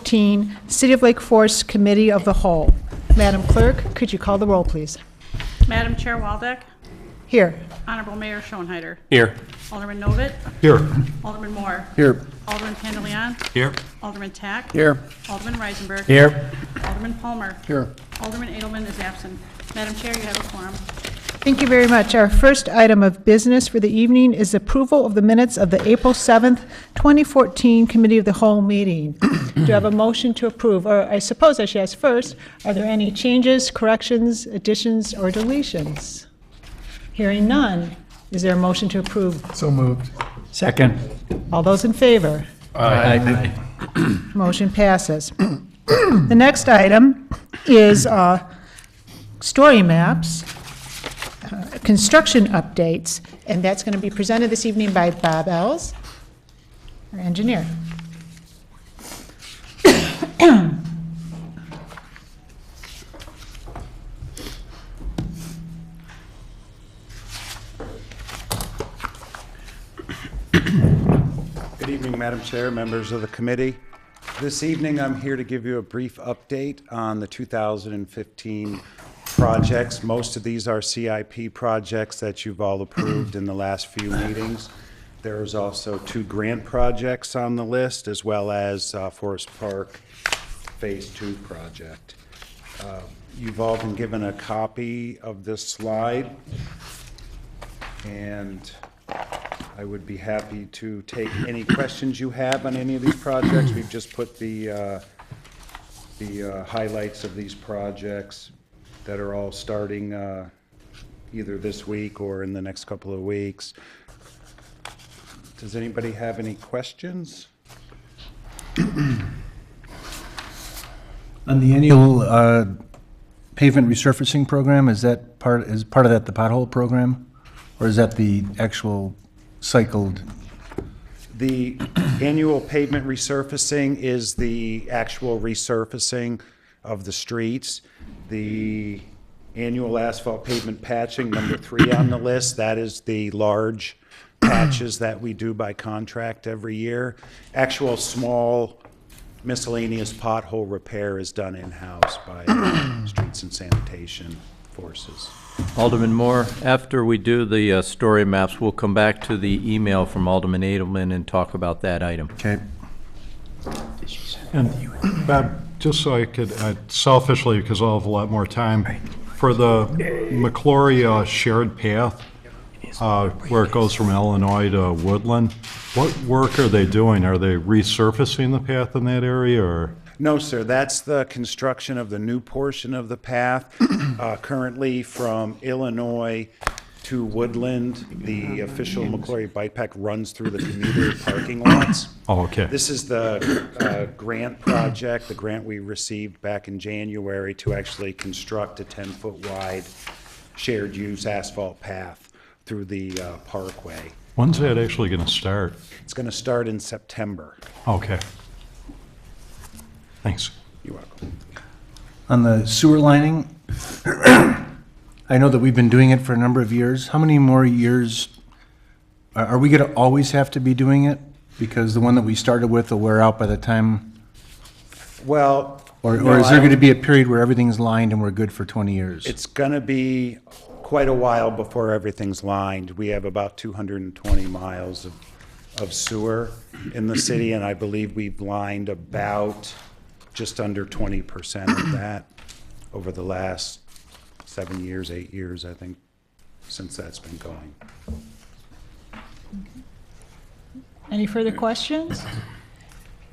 2014 City of Lake Forest Committee of the Whole. Madam Clerk, could you call the roll, please? Madam Chair Waldeck. Here. Honorable Mayor Schoenheider. Here. Alderman Novit. Here. Alderman Moore. Here. Alderman Pandeleon. Here. Alderman Tack. Here. Alderman Reisenberg. Here. Alderman Palmer. Here. Alderman Edelman is absent. Madam Chair, you have a quorum. Thank you very much. Our first item of business for the evening is approval of the minutes of the April 7th, 2014 Committee of the Whole meeting. Do you have a motion to approve? Or I suppose I should ask first, are there any changes, corrections, additions, or deletions? Hearing none, is there a motion to approve? So moved. Second. All those in favor? Aye. Motion passes. The next item is story maps, construction updates, and that's going to be presented this evening by Bob Ells, our engineer. Good evening, Madam Chair, members of the committee. This evening, I'm here to give you a brief update on the 2015 projects. Most of these are CIP projects that you've all approved in the last few meetings. There's also 2 grant projects on the list, as well as Forest Park Phase 2 project. You've all been given a copy of this slide, and I would be happy to take any questions you have on any of these projects. We've just put the highlights of these projects that are all starting either this week or in the next couple of weeks. Does anybody have any questions? On the annual pavement resurfacing program, is part of that the pothole program, or is that the actual cycled? The annual pavement resurfacing is the actual resurfacing of the streets. The annual asphalt pavement patching, number 3 on the list, that is the large patches that we do by contract every year. Actual small miscellaneous pothole repair is done in-house by streets and sanitation forces. Alderman Moore, after we do the story maps, we'll come back to the email from Alderman Edelman and talk about that item. Okay. And Bob, just so I could, selfishly, because I'll have a lot more time, for the McClory shared path, where it goes from Illinois to Woodland, what work are they doing? Are they resurfacing the path in that area, or? No, sir, that's the construction of the new portion of the path. Currently from Illinois to Woodland, the official McClory Bike Path runs through the commuter parking lots. Oh, okay. This is the grant project, the grant we received back in January to actually construct a 10-foot wide shared use asphalt path through the parkway. When's that actually going to start? It's going to start in September. Okay. Thanks. You're welcome. On the sewer lining, I know that we've been doing it for a number of years. How many more years are we going to always have to be doing it? Because the one that we started with will wear out by the time, Well, or no, is there going to be a period where everything's lined and we're good for 20 years? it's going to be quite a while before everything's lined. We have about 220 miles of sewer in the city, and I believe we've lined about just under 20% of that over the last 7 years, 8 years, I think, since that's been going. Any further questions?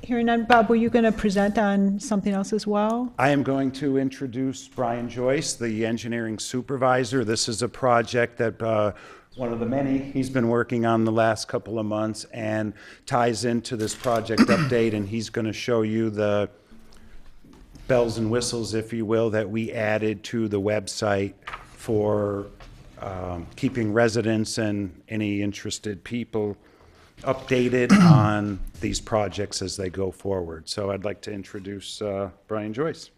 Hearing none, Bob, were you going to present on something else as well? I am going to introduce Brian Joyce, the engineering supervisor. This is a project that one of the many he's been working on the last couple of months and ties into this project update, and he's going to show you the bells and whistles, if you will, that we added to the website for keeping residents and any interested people updated on these projects as they go forward. So I'd like to introduce Brian Joyce.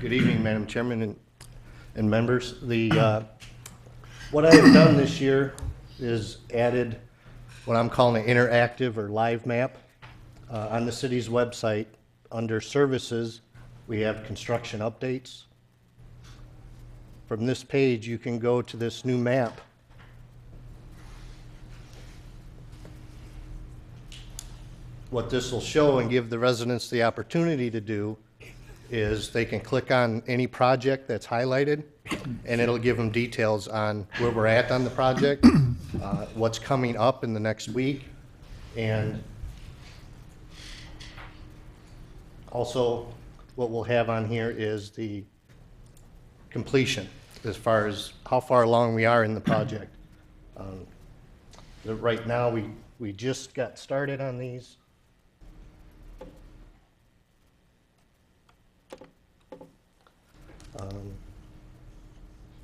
Good evening, Madam Chairman and members. The What I have done this year is added what I'm calling an interactive or live map. On the city's website, under services, we have construction updates. From this page, you can go to this new map. What this will show and give the residents the opportunity to do is they can click on any project that's highlighted, and it'll give them details on where we're at on the project, what's coming up in the next week, and also what we'll have on here is the completion, as far as how far along we are in the project. Right now, we just got started on these.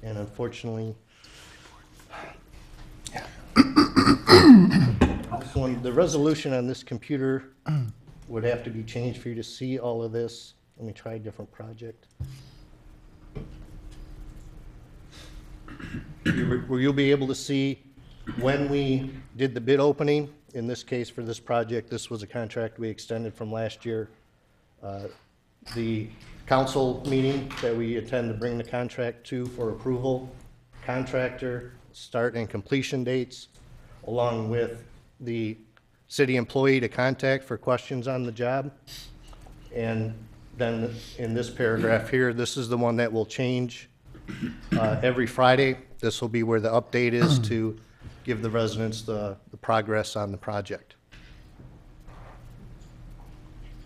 And unfortunately, the resolution on this computer would have to be changed for you to see all of this. Let me try a different project. Where you'll be able to see when we did the bid opening. In this case, for this project, this was a contract we extended from last year. The council meeting that we intend to bring the contract to for approval, contractor, start and completion dates, along with the city employee to contact for questions on the job. And then in this paragraph here, this is the one that will change every Friday. This will be where the update is to give the residents the progress on the project.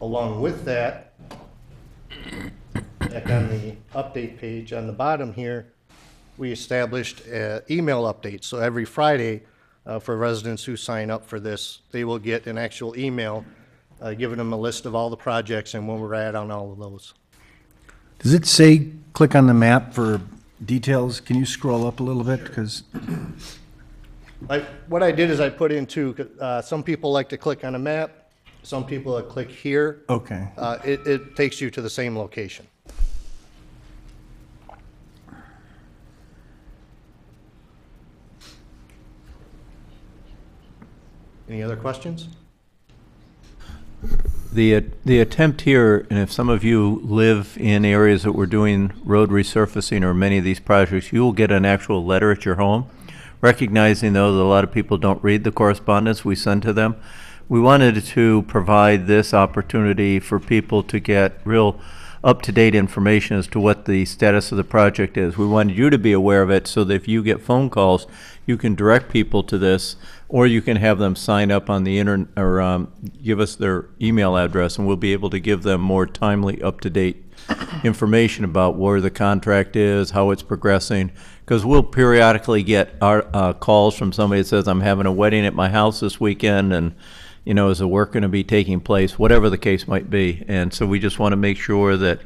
Along with that, back on the update page on the bottom here, we established email updates. So every Friday, for residents who sign up for this, they will get an actual email giving them a list of all the projects and where we're at on all of those. Does it say, click on the map for details? Can you scroll up a little bit? Because What I did is I put in two, some people like to click on a map, some people click here. okay. It takes you to the same location. Any other questions? The attempt here, and if some of you live in areas that we're doing road resurfacing or many of these projects, you will get an actual letter at your home, recognizing though that a lot of people don't read the correspondence we send to them. We wanted to provide this opportunity for people to get real up-to-date information as to what the status of the project is. We wanted you to be aware of it so that if you get phone calls, you can direct people to this, or you can have them sign up on the internet or give us their email address, and we'll be able to give them more timely, up-to-date information about where the contract is, how it's progressing, because we'll periodically get our calls from somebody that says, I'm having a wedding at my house this weekend, and you know, is the work going to be taking place, whatever the case might be. And so we just want to make sure that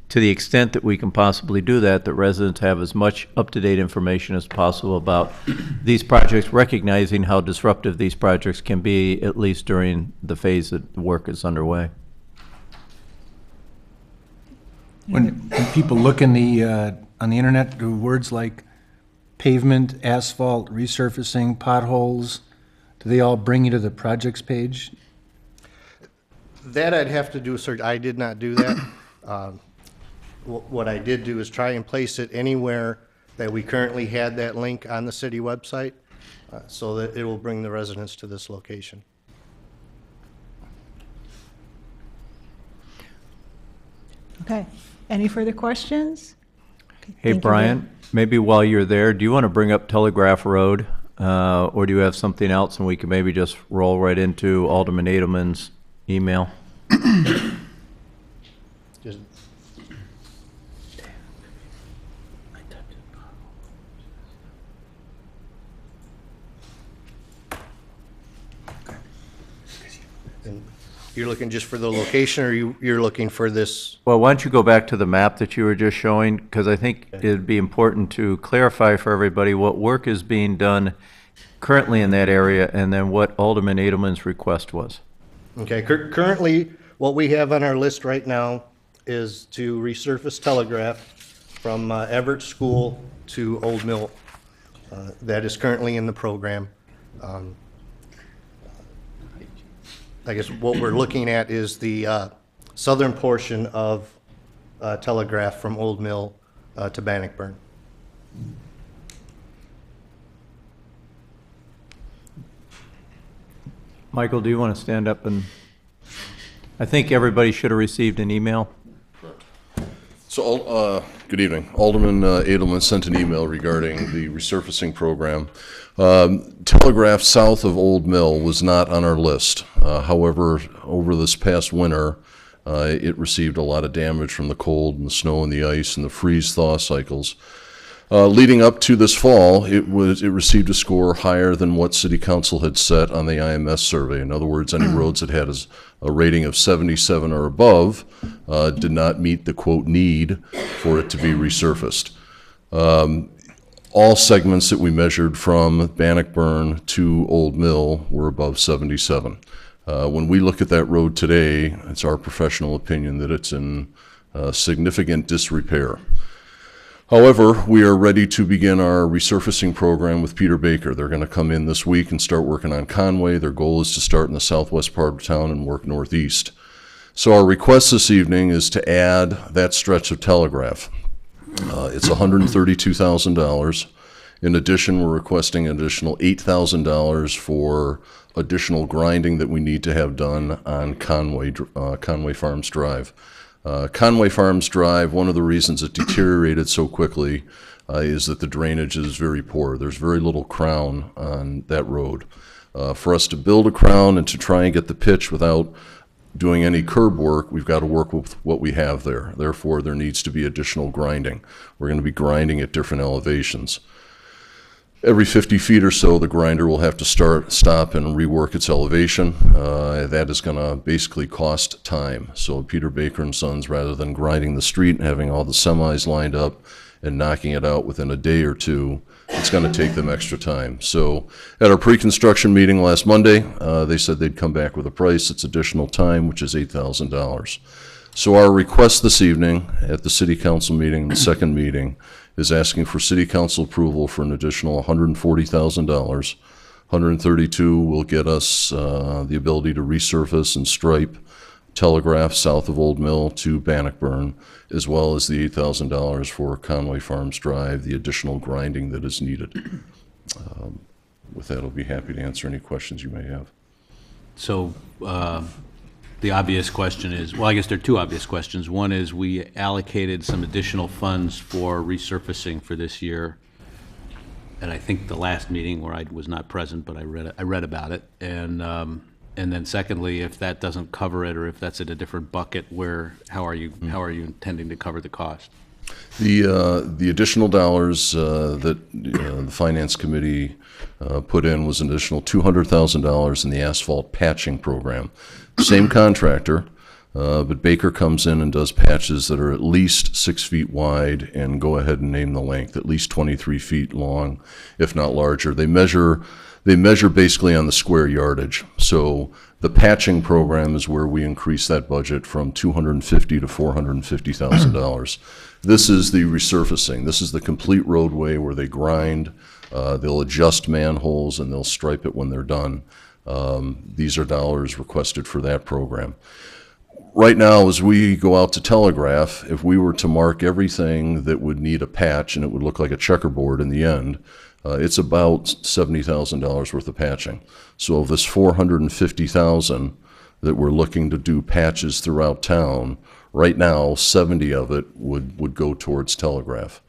to the extent that we can possibly do that, that residents have as much up-to-date information as possible about these projects, recognizing how disruptive these projects can be, at least during the phase that the work is underway. When people look in on the internet, do words like pavement, asphalt, resurfacing, potholes, do they all bring you to the projects page? That I'd have to do a search. I did not do that. What I did do is try and place it anywhere that we currently had that link on the city website, so that it will bring the residents to this location. Okay. Any further questions? Okay, Hey, thank you, Brian, maybe while you're there, do you want to bring up Telegraph Road? Or do you have something else and we can maybe just roll right into Alderman Edelman's email? Just And you're looking just for the location, or you're looking for this? Well, why don't you go back to the map that you were just showing? Because I think it'd be important to clarify for everybody what work is being done currently in that area and then what Alderman Edelman's request was. Okay, currently, what we have on our list right now is to resurface Telegraph from Everett School to Old Mill. That is currently in the program. I guess what we're looking at is the southern portion of Telegraph from Old Mill to Bannockburn. Michael, do you want to stand up and, I think everybody should have received an email. So, good evening. Alderman Edelman sent an email regarding the resurfacing program. Telegraph south of Old Mill was not on our list. However, over this past winter, it received a lot of damage from the cold and the snow and the ice and the freeze-thaw cycles. Leading up to this fall, it received a score higher than what City Council had set on the IMS survey. In other words, any roads that had a rating of 77 or above did not meet the quote need for it to be resurfaced. All segments that we measured from Bannockburn to Old Mill were above 77. When we look at that road today, it's our professional opinion that it's in significant disrepair. However, we are ready to begin our resurfacing program with Peter Baker. They're going to come in this week and start working on Conway. Their goal is to start in the southwest part of town and work northeast. So our request this evening is to add that stretch of Telegraph. It's $132,000. In addition, we're requesting an additional $8,000 for additional grinding that we need to have done on Conway Farms Drive. Conway Farms Drive, one of the reasons it deteriorated so quickly is that the drainage is very poor. There's very little crown on that road. For us to build a crown and to try and get the pitch without doing any curb work, we've got to work with what we have there. Therefore, there needs to be additional grinding. We're going to be grinding at different elevations. Every 50 feet or so, the grinder will have to stop and rework its elevation. That is going to basically cost time. So Peter Baker and Sons, rather than grinding the street and having all the semis lined up and knocking it out within a day or two, it's going to take them extra time. So at our pre-construction meeting last Monday, they said they'd come back with a price. It's additional time, which is $8,000. So our request this evening at the City Council meeting, the second meeting, is asking for City Council approval for an additional $140,000. $132,000 will get us the ability to resurface and stripe Telegraph south of Old Mill to Bannockburn, as well as the $8,000 for Conway Farms Drive, the additional grinding that is needed. With that, I'll be happy to answer any questions you may have. So the obvious question is, well, I guess there are two obvious questions. One is we allocated some additional funds for resurfacing for this year. And I think the last meeting where I was not present, but I read about it. And then secondly, if that doesn't cover it, or if that's in a different bucket, how are you intending to cover the cost? The additional dollars that the Finance Committee put in was an additional $200,000 in the asphalt patching program. Same contractor, but Baker comes in and does patches that are at least 6 feet wide, and go ahead and name the length, at least 23 feet long, if not larger. They measure basically on the square yardage. So the patching program is where we increase that budget from $250,000 to $450,000. This is the resurfacing. This is the complete roadway where they grind, they'll adjust manholes, and they'll stripe it when they're done. These are dollars requested for that program. Right now, as we go out to Telegraph, if we were to mark everything that would need a patch and it would look like a checkerboard in the end, it's about $70,000 worth of patching. So of this $450,000 that we're looking to do patches throughout town, right now, 70 of it would go towards Telegraph.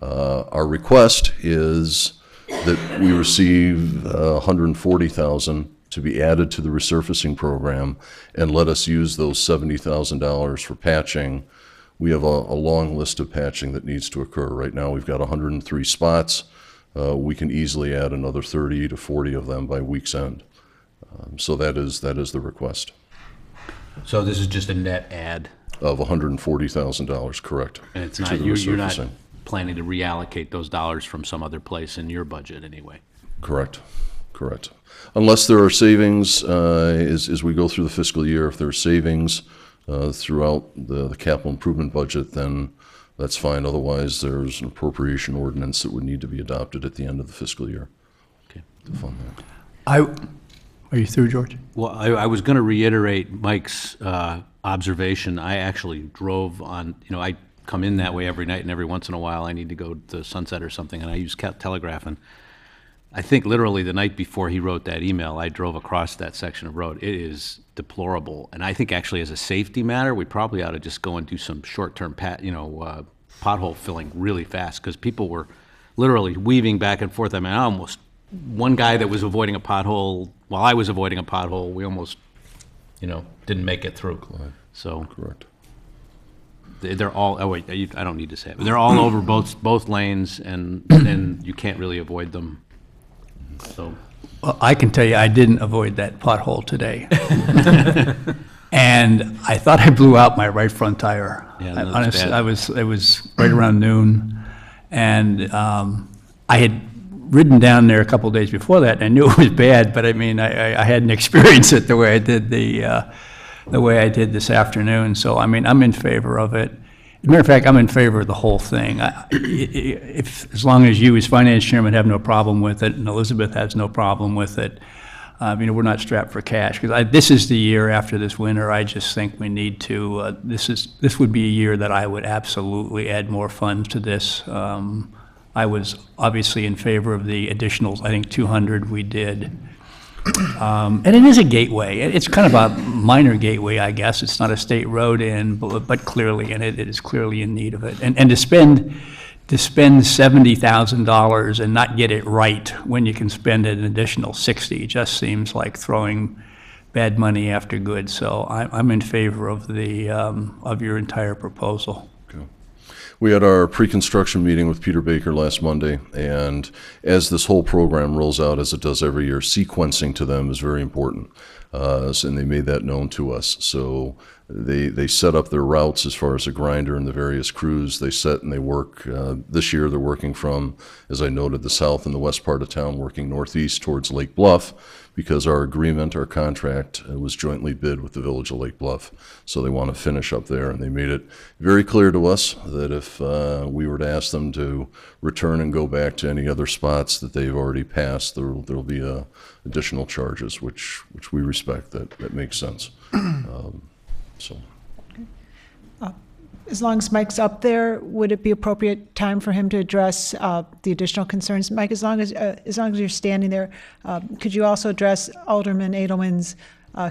Our request is that we receive $140,000 to be added to the resurfacing program, and let us use those $70,000 for patching. We have a long list of patching that needs to occur. Right now, we've got 103 spots. We can easily add another 30 to 40 of them by week's end. So that is the request. So this is just a net add, Of $140,000, correct. and it's to not, the you're not resurfacing. planning to reallocate those dollars from some other place in your budget anyway? Correct. Unless there are savings, as we go through the fiscal year, if there are savings throughout the capital improvement budget, then that's fine. Otherwise, there's an appropriation ordinance that would need to be adopted at the end of the fiscal year. Okay. To fund that. Are you through, George? Well, I was going to reiterate Mike's observation. I actually drove on, I come in that way every night, and every once in a while I need to go to Sunset or something, and I use Telegraph. And I think literally the night before he wrote that email, I drove across that section of road. It is deplorable. And I think actually as a safety matter, we probably ought to just go and do some short-term pothole filling really fast, because people were literally weaving back and forth. I mean, one guy that was avoiding a pothole, while I was avoiding a pothole, we almost, didn't make it through. So Correct. they're all, oh wait, I don't need to say it, but they're all over both lanes, and you can't really avoid them. So, Well, I can tell you, I didn't avoid that pothole today. And I thought I blew out my right front tire. Yeah, no, that's Honestly, bad. it was right around noon. And I had ridden down there a couple of days before that, and I knew it was bad, but I mean, I hadn't experienced it the way I did the way I did this afternoon. So, I mean, I'm in favor of it. As a matter of fact, I'm in favor of the whole thing. As long as you, as finance chairman, have no problem with it, and Elizabeth has no problem with it, we're not strapped for cash. Because this is the year after this winter. I just think we need to. This would be a year that I would absolutely add more funds to this. I was obviously in favor of the additional, I think, 200 we did. And it is a gateway. It's kind of a minor gateway, I guess. It's not a state road but clearly, and it is clearly in need of it. And to spend $70,000 and not get it right when you can spend an additional 60 just seems like throwing bad money after good. So I'm in favor of of your entire proposal. We had our pre-construction meeting with Peter Baker last Monday, and as this whole program rolls out, as it does every year, sequencing to them is very important, and they made that known to us. So they set up their routes as far as the grinder and the various crews. They set and they work. This year they're working from, as I noted, the south and the west part of town, working northeast towards Lake Bluff, because our agreement, our contract, was jointly bid with the Village of Lake Bluff. So they want to finish up there, and they made it very clear to us that if we were to ask them to return and go back to any other spots that they've already passed, there'll be additional charges, which we respect. That makes sense. So. As long as Mike's up there, would it be appropriate time for him to address the additional concerns? Mike, as long as you're standing there, could you also address Alderman Edelman's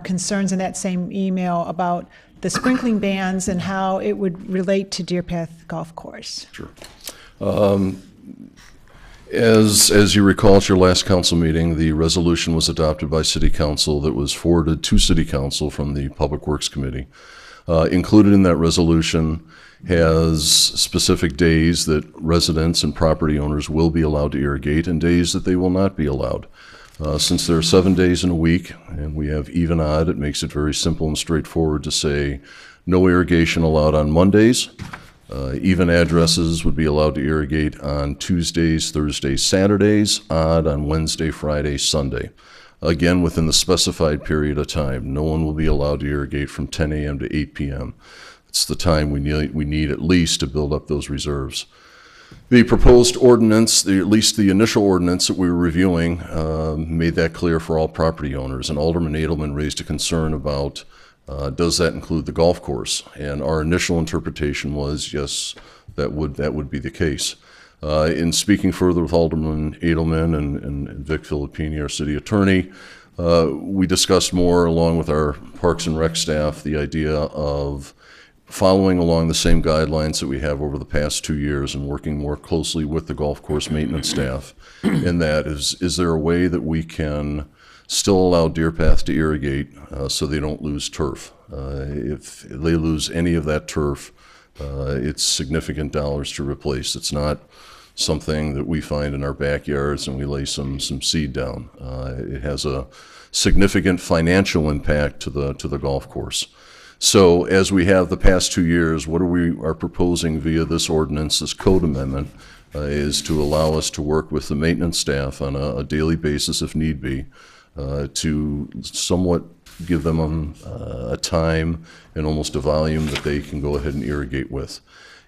concerns in that same email about the sprinkling bans and how it would relate to Deer Path Golf Course? Sure. As you recall at your last council meeting, the resolution was adopted by City Council that was forwarded to City Council from the Public Works Committee. Included in that resolution has specific days that residents and property owners will be allowed to irrigate and days that they will not be allowed. Since there are 7 days in a week and we have even odd, it makes it very simple and straightforward to say no irrigation allowed on Mondays. Even addresses would be allowed to irrigate on Tuesdays, Thursdays, Saturdays, odd on Wednesday, Friday, Sunday. Again, within the specified period of time. No one will be allowed to irrigate from 10 a.m. to 8 p.m. It's the time we need at least to build up those reserves. The proposed ordinance, at least the initial ordinance that we were reviewing, made that clear for all property owners. And Alderman Edelman raised a concern about does that include the golf course? And our initial interpretation was yes, that would be the case. In speaking further with Alderman Edelman and Vic Filippini, our city attorney, we discussed more along with our Parks and Rec staff the idea of following along the same guidelines that we have over the past 2 years and working more closely with the golf course maintenance staff. And that is there a way that we can still allow Deer Path to irrigate so they don't lose turf? If they lose any of that turf, it's significant dollars to replace. It's not something that we find in our backyards and we lay some seed down. It has a significant financial impact to the golf course. So as we have the past 2 years, what we are proposing via this ordinance, this code amendment, is to allow us to work with the maintenance staff on a daily basis if need be, to somewhat give them a time and almost a volume that they can go ahead and irrigate with.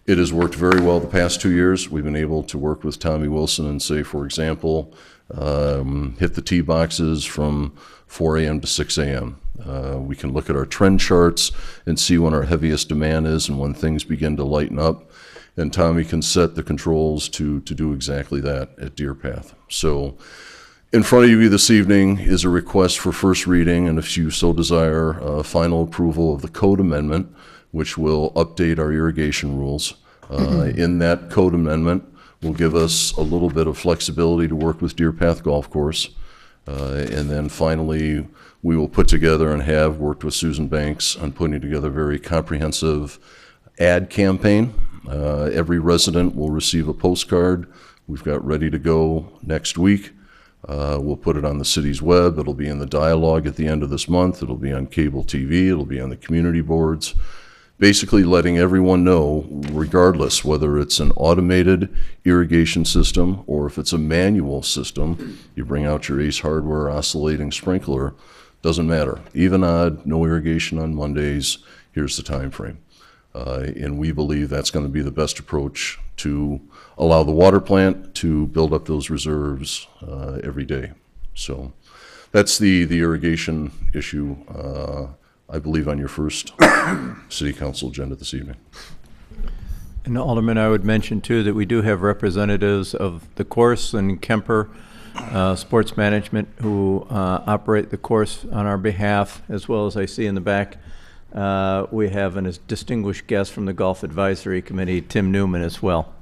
It has worked very well the past 2 years. We've been able to work with Tommy Wilson and say, for example, hit the tee boxes from 4 a.m. to 6 a.m. We can look at our trend charts and see when our heaviest demand is and when things begin to lighten up. And Tommy can set the controls to do exactly that at Deer Path. So in front of you this evening is a request for first reading, and if you so desire, final approval of the code amendment, which will update our irrigation rules. In that code amendment will give us a little bit of flexibility to work with Deer Path Golf Course. And then finally, we will put together and have worked with Susan Banks on putting together a very comprehensive ad campaign. Every resident will receive a postcard. We've got ready to go next week. We'll put it on the city's web. It'll be in the dialogue at the end of this month. It'll be on cable TV. It'll be on the community boards. Basically letting everyone know, regardless whether it's an automated irrigation system or if it's a manual system, you bring out your Ace Hardware oscillating sprinkler, doesn't matter. Even odd, no irrigation on Mondays, here's the time frame. And we believe that's going to be the best approach to allow the water plant to build up those reserves every day. So that's the irrigation issue, I believe, on your first city council agenda this evening. And Alderman, I would mention too that we do have representatives of the course and Kemper Sports Management who operate the course on our behalf, as well as I see in the back. We have a distinguished guest from the Golf Advisory Committee, Tim Newman, as well.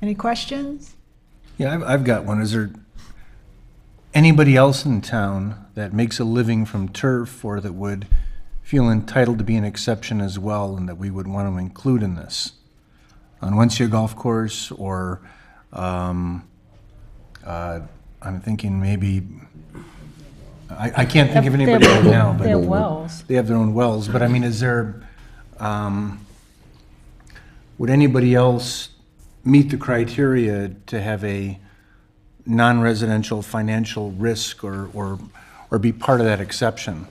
Any questions? Yeah, I've got one. Is there anybody else in town that makes a living from turf or that would feel entitled to be an exception as well and that we would want to include in this? On Wensia Golf Course, or I'm thinking maybe, I can't think of anybody right now, but They have wells. they have their own wells, but I mean, is there, would anybody else meet the criteria to have a non-residential financial risk or be part of that exception?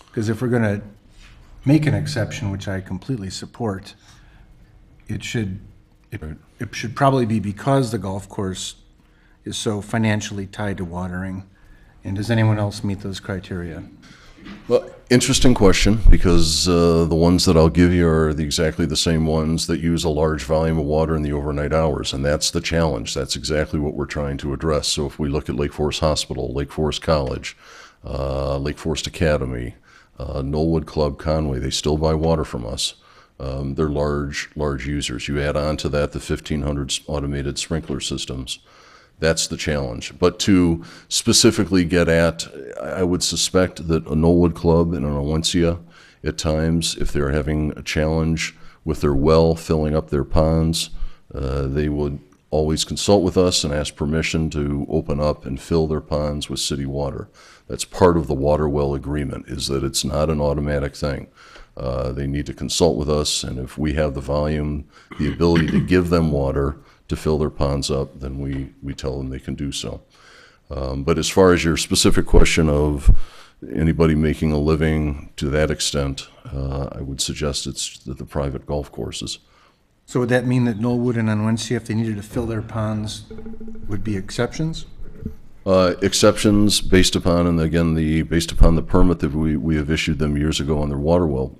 Because if we're going to make an exception, which I completely support, it should probably be because the golf course is so financially tied to watering. And does anyone else meet those criteria? Well, interesting question, because the ones that I'll give you are exactly the same ones that use a large volume of water in the overnight hours, and that's the challenge. That's exactly what we're trying to address. So if we look at Lake Forest Hospital, Lake Forest College, Lake Forest Academy, Knollwood Club, Conway, they still buy water from us. They're large users. You add on to that the 1,500 automated sprinkler systems. That's the challenge. But to specifically get at, I would suspect that a Knollwood Club and an Wensia, at times, if they're having a challenge with their well filling up their ponds, they would always consult with us and ask permission to open up and fill their ponds with city water. That's part of the water well agreement, is that it's not an automatic thing. They need to consult with us, and if we have the volume, the ability to give them water to fill their ponds up, then we tell them they can do so. But as far as your specific question of anybody making a living to that extent, I would suggest it's the private golf courses. So would that mean that Knollwood and Wensia, if they needed to fill their ponds, would be exceptions? Exceptions based upon, and again, based upon the permit that we have issued them years ago on their water well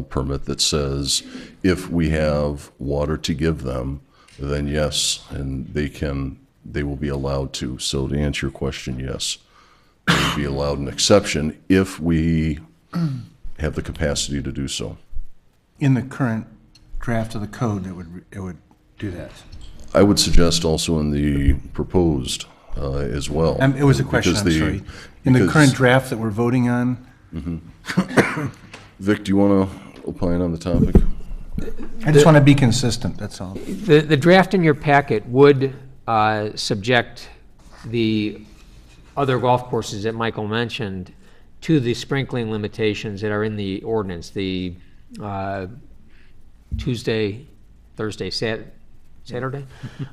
permit that says if we have water to give them, then yes, and they will be allowed to. So to answer your question, yes, they will be allowed an exception if we have the capacity to do so. In the current draft of the code, it would do that. I would suggest also in the proposed as well. It was a question, I'm sorry. In the current draft that we're voting on? Mm-hmm. Vic, do you want to opine on the topic? I just want to be consistent, that's all. The draft in your packet would subject the other golf courses that Michael mentioned to the sprinkling limitations that are in the ordinance, the Tuesday, Thursday, Saturday.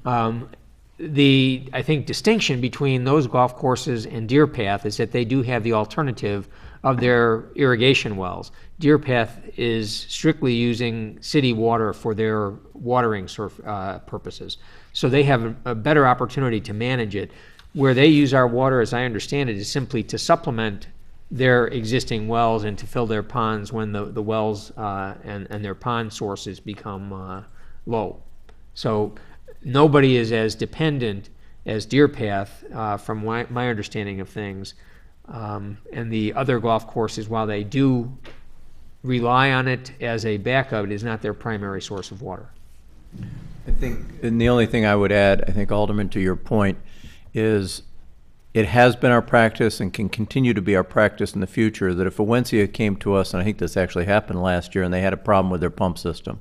I think distinction between those golf courses and Deer Path is that they do have the alternative of their irrigation wells. Deer Path is strictly using city water for their watering purposes. So they have a better opportunity to manage it. Where they use our water, as I understand it, is simply to supplement their existing wells and to fill their ponds when the wells and their pond sources become low. So nobody is as dependent as Deer Path, from my understanding of things. And the other golf courses, while they do rely on it as a backup, it is not their primary source of water. I think, and the only thing I would add, I think, Alderman, to your point, is it has been our practice and can continue to be our practice in the future that if Awencia came to us, and I think this actually happened last year, and they had a problem with their pump system,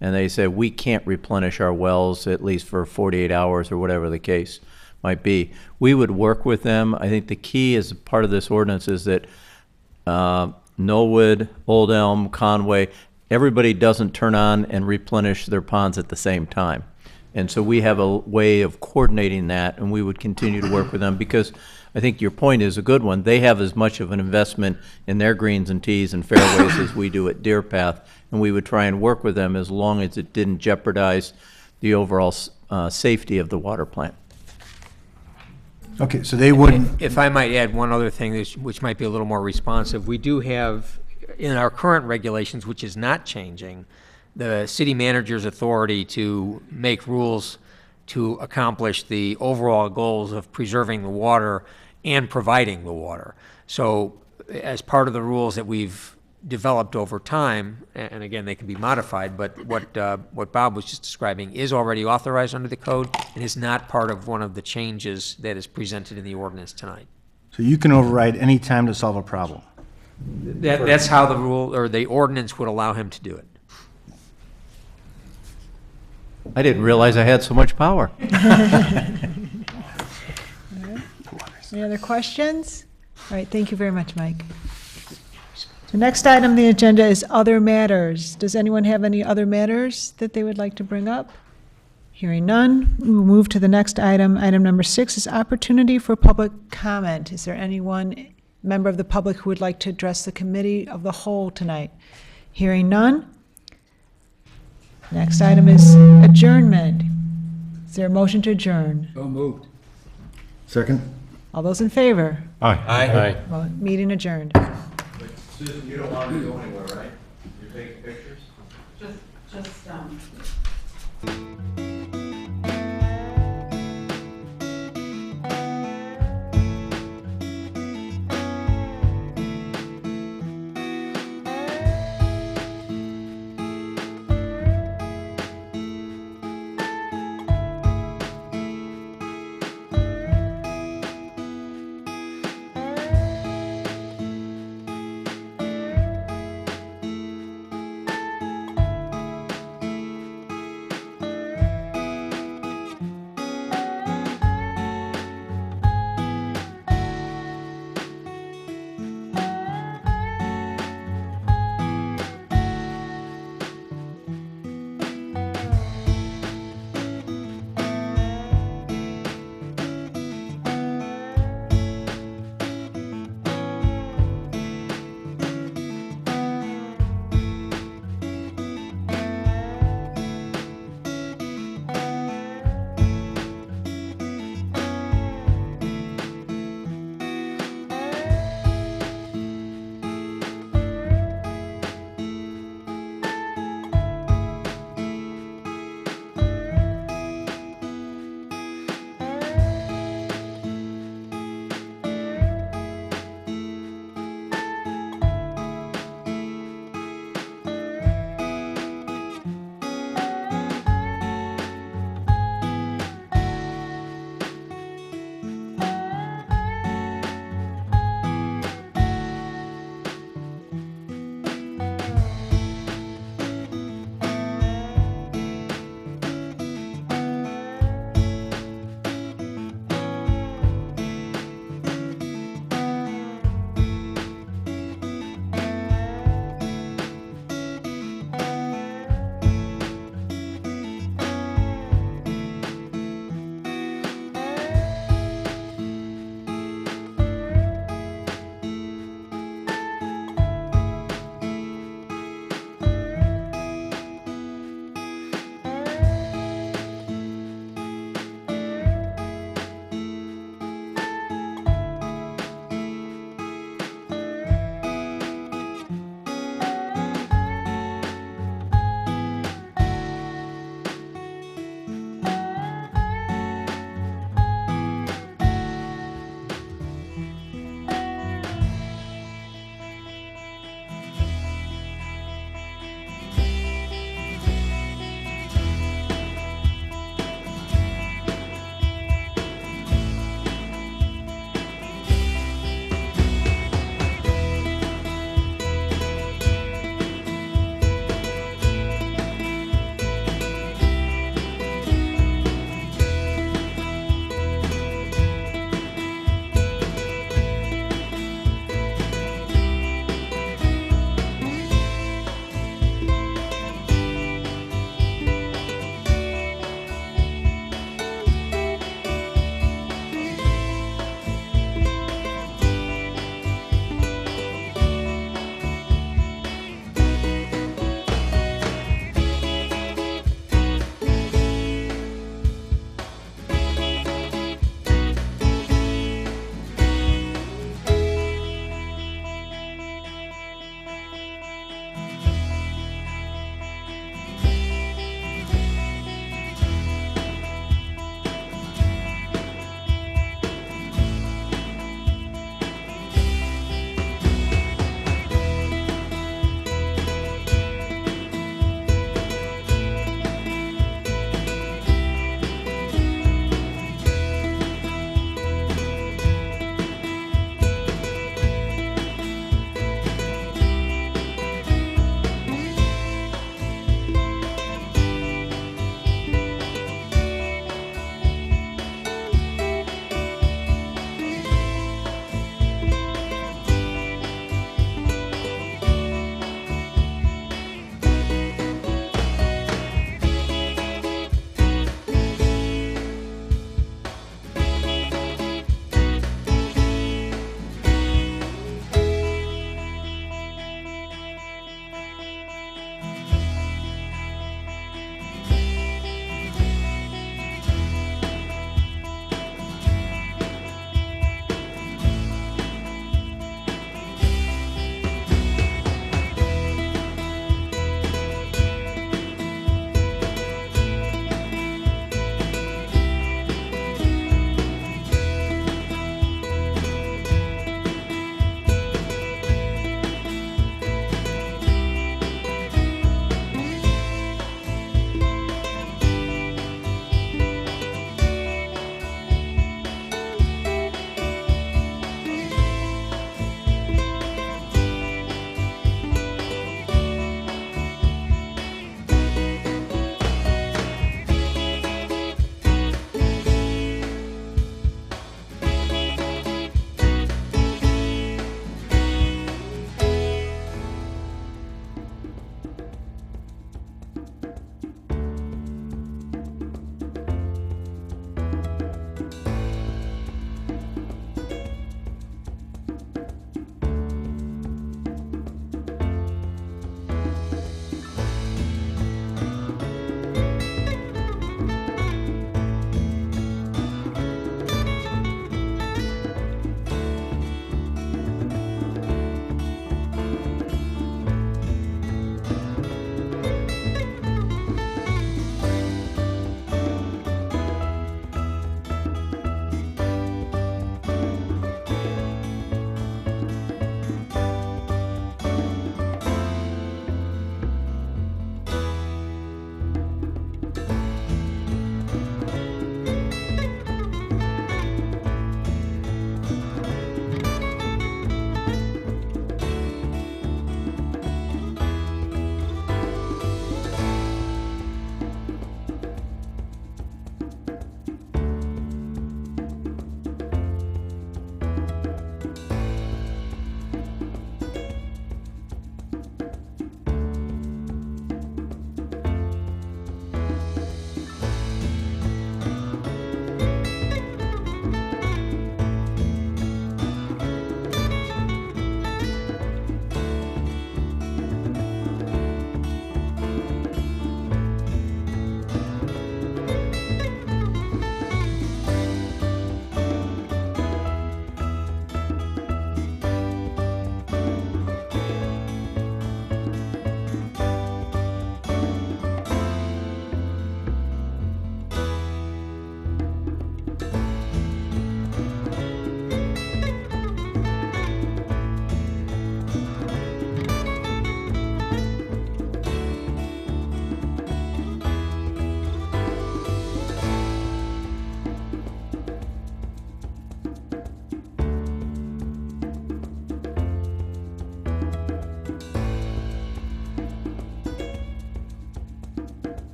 and they said, we can't replenish our wells at least for 48 hours or whatever the case might be, we would work with them. I think the key as part of this ordinance is that Knollwood, Old Elm, Conway, everybody doesn't turn on and replenish their ponds at the same time. And so we have a way of coordinating that, and we would continue to work with them because I think your point is a good one. They have as much of an investment in their greens and tees and fairways as we do at Deer Path, and we would try and work with them as long as it didn't jeopardize the overall safety of the water plant. Okay, so they wouldn't, If I might add one other thing, which might be a little more responsive, we do have, in our current regulations, which is not changing, the city manager's authority to make rules to accomplish the overall goals of preserving the water and providing the water. So as part of the rules that we've developed over time, and again, they can be modified, but what Bob was just describing is already authorized under the code and is not part of one of the changes that is presented in the ordinance tonight. so you can override any time to solve a problem. That's how the rule, or the ordinance would allow him to do it. I didn't realize I had so much power. Any other questions? All right, thank you very much, Mike. The next item on the agenda is other matters. Does anyone have any other matters that they would like to bring up? Hearing none, we will move to the next item. Item number 6 is opportunity for public comment. Is there anyone, member of the public, who would like to address the committee of the whole tonight? Hearing none. Next item is adjournment. Is there a motion to adjourn? So moved. Second? All those in favor? Aye. Well, meeting adjourned. Susan, you don't want to go anywhere, right? You're taking pictures? Just